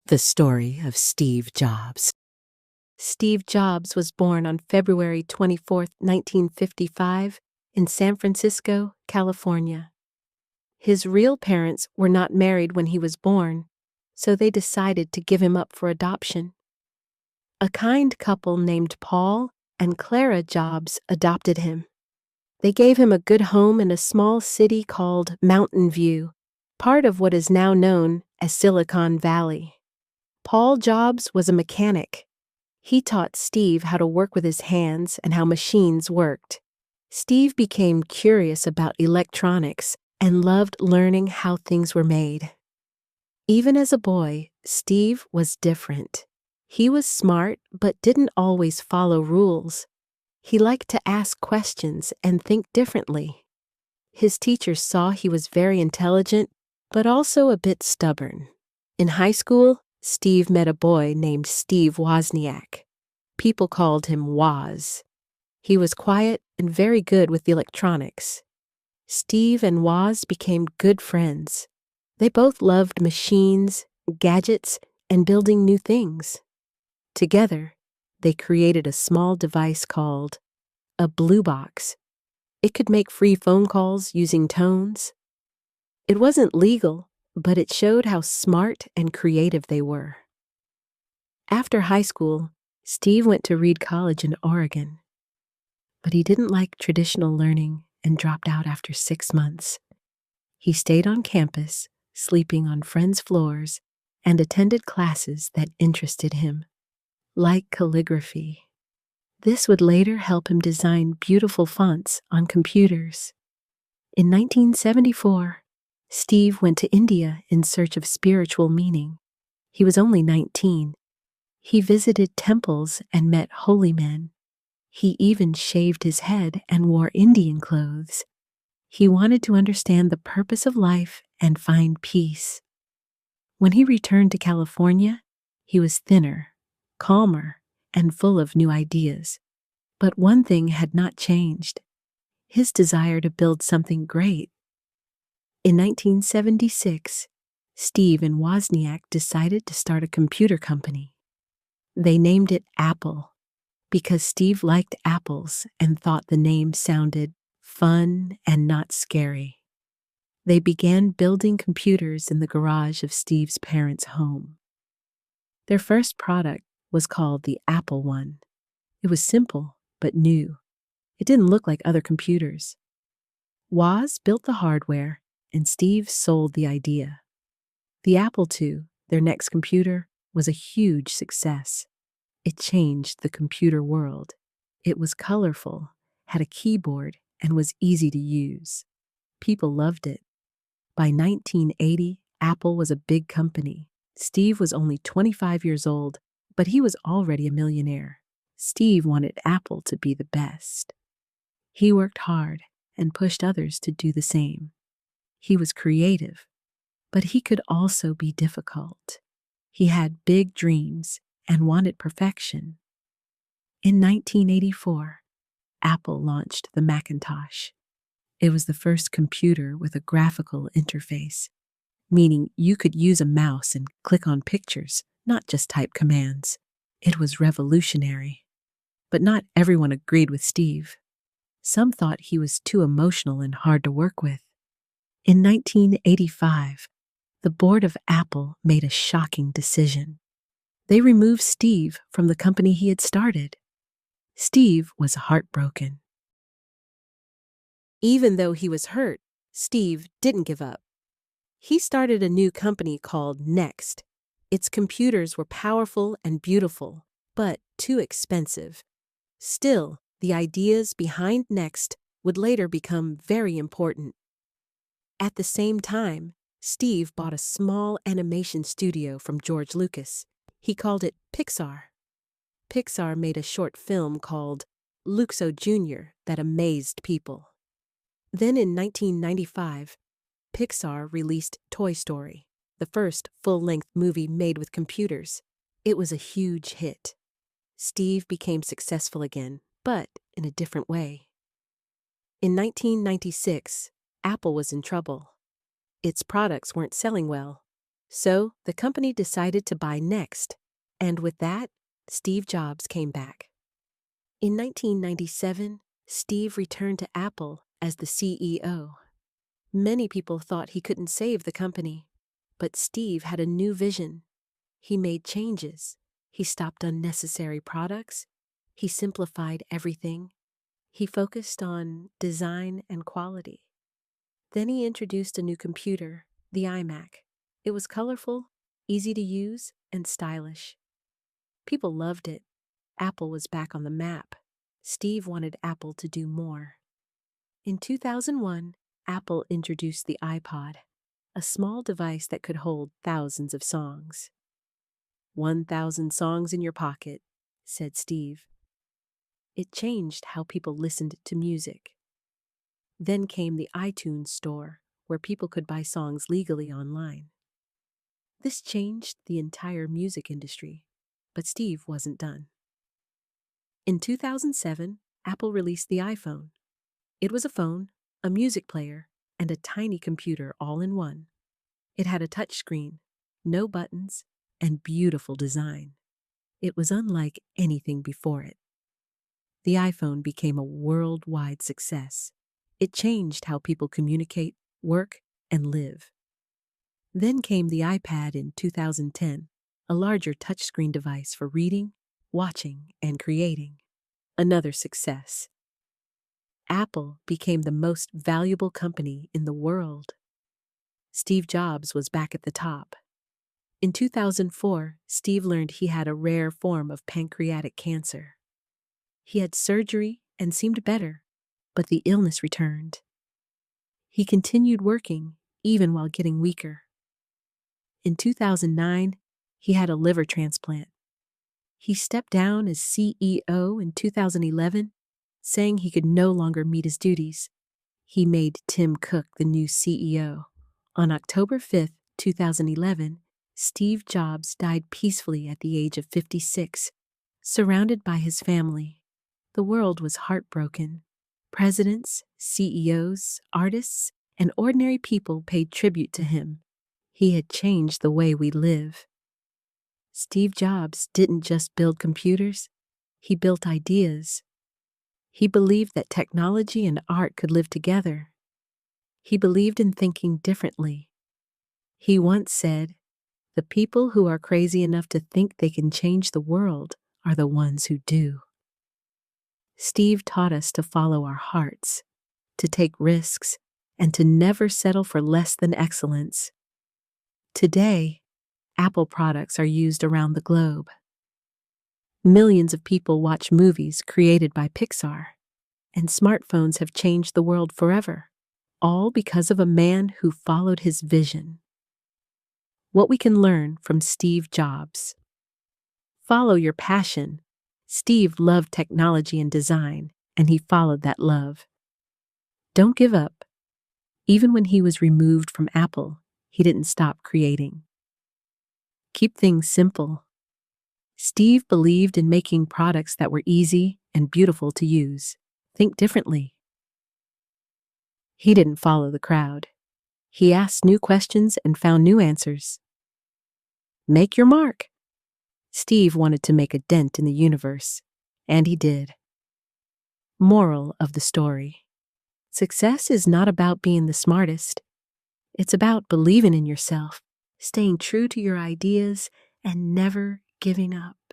The story of Steve Jobs. Steve Jobs was born on February 24, 1955, in San Francisco, California. His real parents were not married when he was born, so they decided to give him up for adoption. A kind couple named Paul and Clara Jobs adopted him. They gave him a good home in a small city called Mountain View, part of what is now known as Silicon Valley. Paul Jobs was a mechanic. He taught Steve how to work with his hands and how machines worked. Steve became curious about electronics and loved learning how things were made. Even as a boy, Steve was different. He was smart but didn't always follow rules. He liked to ask questions and think differently. His teachers saw he was very intelligent but also a bit stubborn. In high school, Steve met a boy named Steve Wozniak. People called him Woz. He was quiet and very good with electronics. Steve and Woz became good friends. They both loved machines, gadgets, and building new things. Together, they created a small device called a blue box. It could make free phone calls using tones. It wasn't legal, but it showed how smart and creative they were. After high school, Steve went to Reed College in Oregon. But he didn't like traditional learning and dropped out after 6 months. He stayed on campus, sleeping on friends' floors, and attended classes that interested him, like calligraphy. This would later help him design beautiful fonts on computers. In 1974, Steve went to India in search of spiritual meaning. He was only 19. He visited temples and met holy men. He even shaved his head and wore Indian clothes. He wanted to understand the purpose of life and find peace. When he returned to California, he was thinner, calmer, and full of new ideas. But one thing had not changed: his desire to build something great. In 1976, Steve and Wozniak decided to start a computer company. They named it Apple because Steve liked apples and thought the name sounded fun and not scary. They began building computers in the garage of Steve's parents' home. Their first product was called the Apple I. It was simple but new. It didn't look like other computers. Woz built the hardware and Steve sold the idea. The Apple II, their next computer, was a huge success. It changed the computer world. It was colorful, had a keyboard, and was easy to use. People loved it. By 1980, Apple was a big company. Steve was only 25 years old, but he was already a millionaire. Steve wanted Apple to be the best. He worked hard and pushed others to do the same. He was creative, but he could also be difficult. He had big dreams and wanted perfection. In 1984, Apple launched the Macintosh. It was the first computer with a graphical interface, meaning you could use a mouse and click on pictures, not just type commands. It was revolutionary. But not everyone agreed with Steve. Some thought he was too emotional and hard to work with. In 1985, the board of Apple made a shocking decision. They removed Steve from the company he had started. Steve was heartbroken. Even though he was hurt, Steve didn't give up. He started a new company called Next. Its computers were powerful and beautiful, but too expensive. Still, the ideas behind Next would later become very important. At the same time, Steve bought a small animation studio from George Lucas. He called it Pixar. Pixar made a short film called Luxo Jr. that amazed people. Then in 1995, Pixar released Toy Story, the first full-length movie made with computers. It was a huge hit. Steve became successful again, but in a different way. In 1996, Apple was in trouble. Its products weren't selling well. So the company decided to buy next, and with that, Steve Jobs came back. In 1997, Steve returned to Apple as the CEO. Many people thought he couldn't save the company, but Steve had a new vision. He made changes. He stopped unnecessary products. He simplified everything. He focused on design and quality. Then he introduced a new computer, the iMac. It was colorful, easy to use, and stylish. People loved it. Apple was back on the map. Steve wanted Apple to do more. In 2001, Apple introduced the iPod, a small device that could hold thousands of songs. 1,000 songs in your pocket, said Steve. It changed how people listened to music. Then came the iTunes store, where people could buy songs legally online. This changed the entire music industry, but Steve wasn't done. In 2007, Apple released the iPhone. It was a phone, a music player, and a tiny computer all in one. It had a touchscreen, no buttons, and beautiful design. It was unlike anything before it. The iPhone became a worldwide success. It changed how people communicate, work, and live. Then came the iPad in 2010, a larger touchscreen device for reading, watching, and creating. Another success. Apple became the most valuable company in the world. Steve Jobs was back at the top. In 2004, Steve learned he had a rare form of pancreatic cancer. He had surgery and seemed better, but the illness returned. He continued working, even while getting weaker. In 2009, he had a liver transplant. He stepped down as CEO in 2011, saying he could no longer meet his duties. He made Tim Cook the new CEO. On October 5, 2011, Steve Jobs died peacefully at the age of 56, surrounded by his family. The world was heartbroken. Presidents, CEOs, artists, and ordinary people paid tribute to him. He had changed the way we live. Steve Jobs didn't just build computers, he built ideas. He believed that technology and art could live together. He believed in thinking differently. He once said, "The people who are crazy enough to think they can change the world are the ones who do." Steve taught us to follow our hearts, to take risks, and to never settle for less than excellence. Today, Apple products are used around the globe. Millions of people watch movies created by Pixar, and smartphones have changed the world forever, all because of a man who followed his vision. What we can learn from Steve Jobs. Follow your passion. Steve loved technology and design, and he followed that love. Don't give up. Even when he was removed from Apple, he didn't stop creating. Keep things simple. Steve believed in making products that were easy and beautiful to use. Think differently. He didn't follow the crowd. He asked new questions and found new answers. Make your mark. Steve wanted to make a dent in the universe, and he did. Moral of the story. Success is not about being the smartest. It's about believing in yourself, staying true to your ideas, and never giving up.